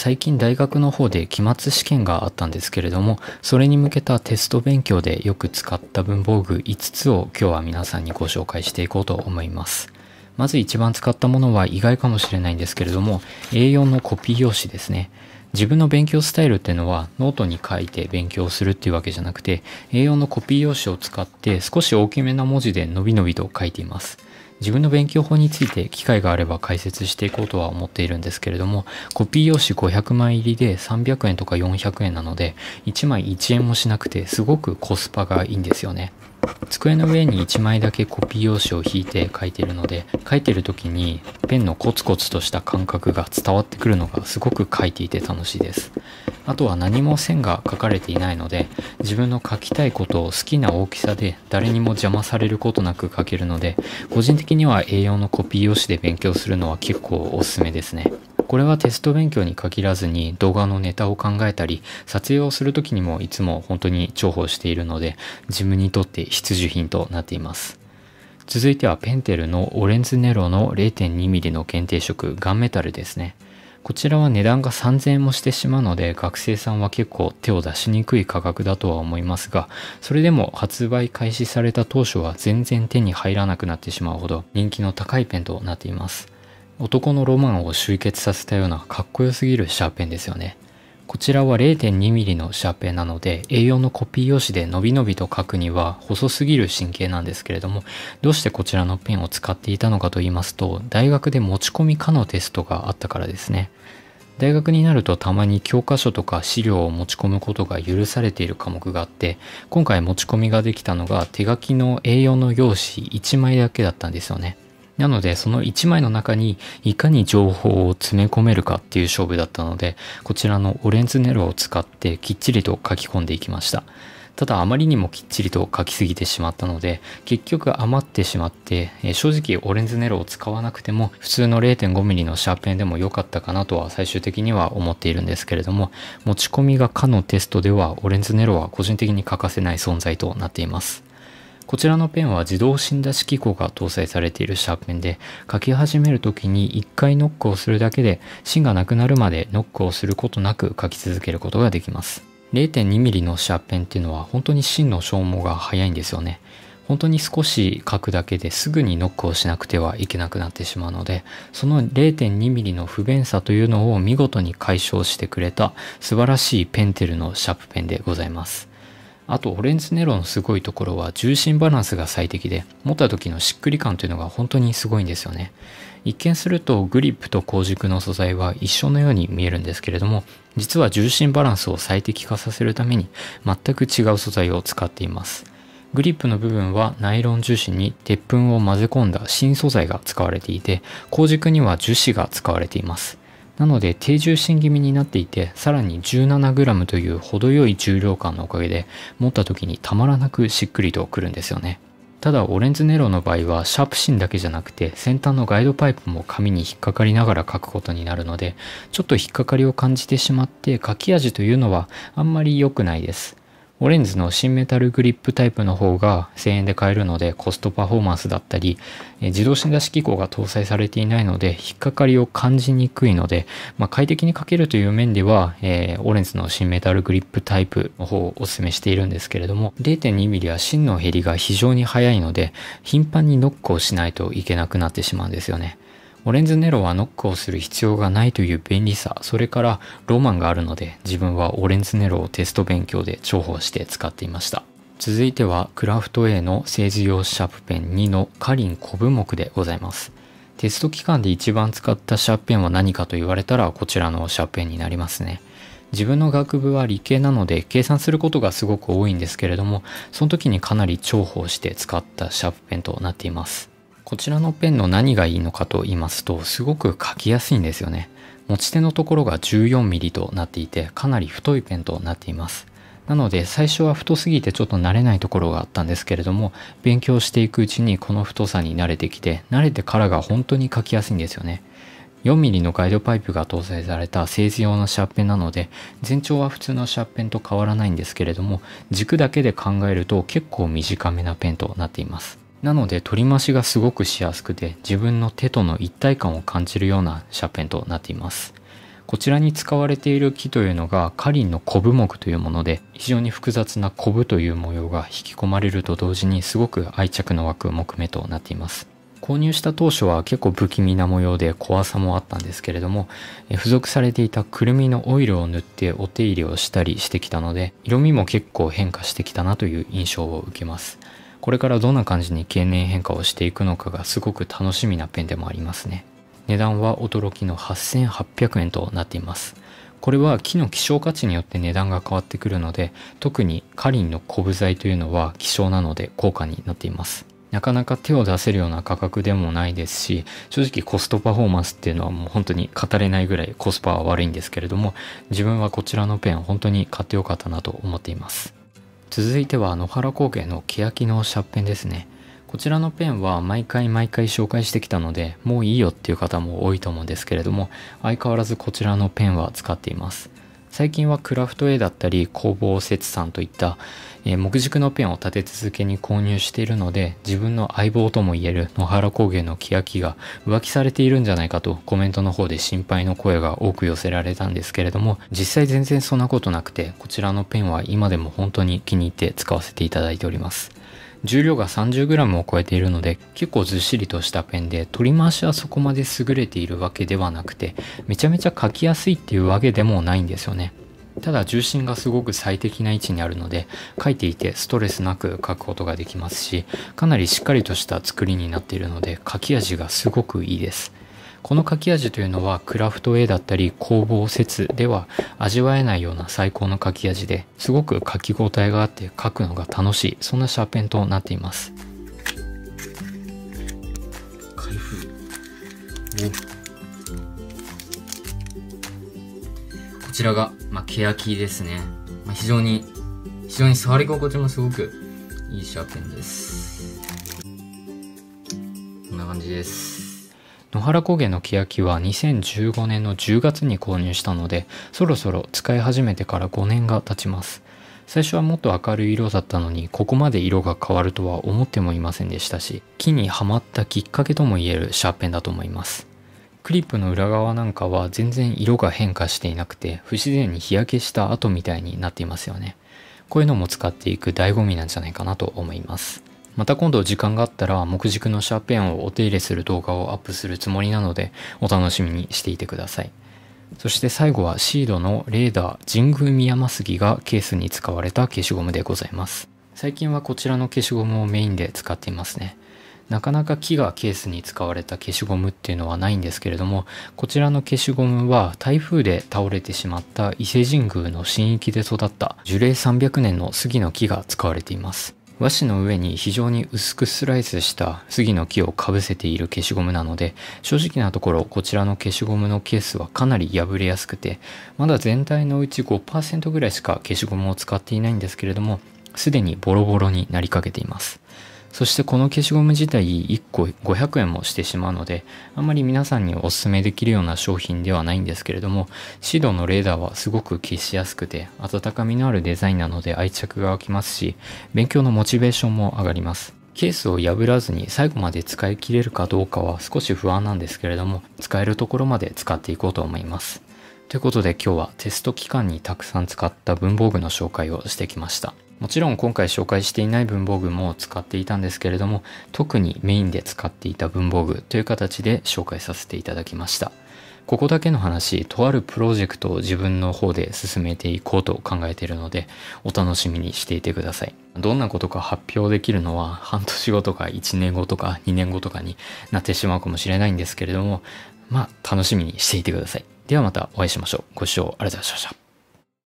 最近大学の方で期末試験があったんですけれども、それに向けたテスト勉強でよく使った文房具5つを今日は皆さんにご紹介していこうと思います。まず一番使ったものは意外かもしれないんですけれども、A4 のコピー用紙ですね。自分の勉強スタイルっていうのはノートに書いて勉強するっていうわけじゃなくて、A4 のコピー用紙を使って少し大きめな文字でのびのびと書いています。自分の勉強法について機会があれば解説していこうとは思っているんですけれども、コピー用紙500枚入りで300円とか400円なので、1枚1円もしなくてすごくコスパがいいんですよね。机の上に1枚だけコピー用紙を引いて書いているので、書いてる時にペンのコツコツとした感覚が伝わってくるのがすごく書いていて楽しいです。あとは何も線が書かれていないので、自分の書きたいことを好きな大きさで誰にも邪魔されることなく書けるので、個人的には A4 のコピー用紙で勉強するのは結構おすすめですね。これはテスト勉強に限らずに動画のネタを考えたり撮影をするときにもいつも本当に重宝しているので、自分にとって必需品となっています。続いてはペンテルのオレンズネロの 0.2mm の限定色ガンメタルですね。こちらは値段が3000円もしてしまうので、学生さんは結構手を出しにくい価格だとは思いますが、それでも発売開始された当初は全然手に入らなくなってしまうほど人気の高いペンとなっています。男のロマンを集結させたようなかっこよすぎるシャーペンですよね。こちらは 0.2mm のシャーペンなので、A4 のコピー用紙でのびのびと書くには細すぎる神経なんですけれども、どうしてこちらのペンを使っていたのかと言いますと、大学で持ち込み可のテストがあったからですね。大学になるとたまに教科書とか資料を持ち込むことが許されている科目があって、今回持ち込みができたのが手書きの A4 の用紙1枚だけだったんですよね。なのでその1枚の中にいかに情報を詰め込めるかっていう勝負だったので、こちらのオレンズネロを使ってきっちりと書き込んでいきました。ただあまりにもきっちりと書きすぎてしまったので、結局余ってしまって、正直オレンズネロを使わなくても普通の 0.5mm のシャーペンでも良かったかなとは最終的には思っているんですけれども、持ち込みが可のテストではオレンズネロは個人的に欠かせない存在となっています。こちらのペンは自動芯出し機構が搭載されているシャーペンで、書き始めるときに1回ノックをするだけで芯がなくなるまでノックをすることなく書き続けることができます。0.2mm のシャーペンっていうのは本当に芯の消耗が早いんですよね。本当に少し書くだけですぐにノックをしなくてはいけなくなってしまうので、その 0.2mm の不便さというのを見事に解消してくれた素晴らしいペンテルのシャープペンでございます。あとオレンズネロのすごいところは重心バランスが最適で、持った時のしっくり感というのが本当にすごいんですよね。一見するとグリップと鋼軸の素材は一緒のように見えるんですけれども、実は重心バランスを最適化させるために全く違う素材を使っています。グリップの部分はナイロン樹脂に鉄粉を混ぜ込んだ新素材が使われていて、鋼軸には樹脂が使われています。なので低重心気味になっていて、さらに 17g という程よい重量感のおかげで持った時にたまらなくしっくりとくるんですよね。ただオレンズネロの場合はシャープ芯だけじゃなくて先端のガイドパイプも紙に引っかかりながら書くことになるので、ちょっと引っかかりを感じてしまって書き味というのはあんまり良くないです。オレンズの新メタルグリップタイプの方が1000円で買えるのでコストパフォーマンスだったり、自動芯出し機構が搭載されていないので引っかかりを感じにくいので、快適に書けるという面では、オレンズの新メタルグリップタイプの方をお勧めしているんですけれども、 0.2mm は芯の減りが非常に早いので頻繁にノックをしないといけなくなってしまうんですよね。オレンズネロはノックをする必要がないという便利さ、それからロマンがあるので、自分はオレンズネロをテスト勉強で重宝して使っていました。続いてはクラフト A の製図用シャープペン2のカリンコブ目でございます。テスト期間で一番使ったシャープペンは何かと言われたらこちらのシャープペンになりますね。自分の学部は理系なので計算することがすごく多いんですけれども、その時にかなり重宝して使ったシャープペンとなっています。こちらのペンの何がいいのかと言いますと、すごく書きやすいんですよね。持ち手のところが 14mm となっていて、かなり太いペンとなっています。なので最初は太すぎてちょっと慣れないところがあったんですけれども、勉強していくうちにこの太さに慣れてきて、慣れてからが本当に書きやすいんですよね。4mm のガイドパイプが搭載された製図用のシャーペンなので、全長は普通のシャーペンと変わらないんですけれども、軸だけで考えると結構短めなペンとなっています。なので取り増しがすごくしやすくて、自分の手との一体感を感じるようなシャーペンとなっています。こちらに使われている木というのがカリンのコブ木というもので、非常に複雑なコブという模様が引き込まれると同時にすごく愛着の湧く木目となっています。購入した当初は結構不気味な模様で怖さもあったんですけれども、付属されていたくるみのオイルを塗ってお手入れをしたりしてきたので、色味も結構変化してきたなという印象を受けます。これからどんな感じに経年変化をしていくのかがすごく楽しみなペンでもありますね。値段は驚きの8800円となっています。これは木の希少価値によって値段が変わってくるので、特にカリンのコブ材というのは希少なので高価になっています。なかなか手を出せるような価格でもないですし、正直コストパフォーマンスっていうのはもう本当に語れないぐらいコスパは悪いんですけれども、自分はこちらのペン本当に買ってよかったなと思っています。続いては野原工芸の欅のシャーペンですね。こちらのペンは毎回紹介してきたので、もういいよっていう方も多いと思うんですけれども、相変わらずこちらのペンは使っています。最近はクラフト A だったり工房節さんといった、木軸のペンを立て続けに購入しているので、自分の相棒ともいえる野原工芸の欅が浮気されているんじゃないかとコメントの方で心配の声が多く寄せられたんですけれども、実際全然そんなことなくて、こちらのペンは今でも本当に気に入って使わせていただいております。重量が 30g を超えているので結構ずっしりとしたペンで、取り回しはそこまで優れているわけではなくて、めちゃめちゃ書きやすいっていうわけでもないんですよね。ただ重心がすごく最適な位置にあるので、書いていてストレスなく書くことができますし、かなりしっかりとした作りになっているので書き味がすごくいいです。この書き味というのはクラフト A だったり工房節では味わえないような最高の書き味で、すごく書き応えがあって書くのが楽しい、そんなシャーペンとなっています。開封。こちらが、欅ですね。非常に触り心地もすごくいいシャーペンです。こんな感じです。野原工芸の欅は2015年の10月に購入したので、そろそろ使い始めてから5年が経ちます。最初はもっと明るい色だったのに、ここまで色が変わるとは思ってもいませんでしたし、木にはまったきっかけともいえるシャーペンだと思います。クリップの裏側なんかは全然色が変化していなくて、不自然に日焼けした跡みたいになっていますよね。こういうのも使っていく醍醐味なんじゃないかなと思います。また今度時間があったら木軸のシャーペンをお手入れする動画をアップするつもりなので、お楽しみにしていてください。そして最後はシードのレーダー神宮宮山杉がケースに使われた消しゴムでございます。最近はこちらの消しゴムをメインで使っていますね。なかなか木がケースに使われた消しゴムっていうのはないんですけれども、こちらの消しゴムは台風で倒れてしまった伊勢神宮の神域で育った樹齢300年の杉の木が使われています。和紙の上に非常に薄くスライスした杉の木をかぶせている消しゴムなので、正直なところこちらの消しゴムのケースはかなり破れやすくて、まだ全体のうち 5% ぐらいしか消しゴムを使っていないんですけれども、すでにボロボロになりかけています。そしてこの消しゴム自体1個500円もしてしまうので、あんまり皆さんにお勧めできるような商品ではないんですけれども、シードのレーダーはすごく消しやすくて温かみのあるデザインなので愛着が湧きますし、勉強のモチベーションも上がります。ケースを破らずに最後まで使い切れるかどうかは少し不安なんですけれども、使えるところまで使っていこうと思います。ということで今日はテスト期間にたくさん使った文房具の紹介をしてきました。もちろん今回紹介していない文房具も使っていたんですけれども、特にメインで使っていた文房具という形で紹介させていただきました。ここだけの話、とあるプロジェクトを自分の方で進めていこうと考えているので、お楽しみにしていてください。どんなことか発表できるのは半年後とか1年後とか2年後とかになってしまうかもしれないんですけれども、楽しみにしていてください。ではまたお会いしましょう。ご視聴ありがとうございました。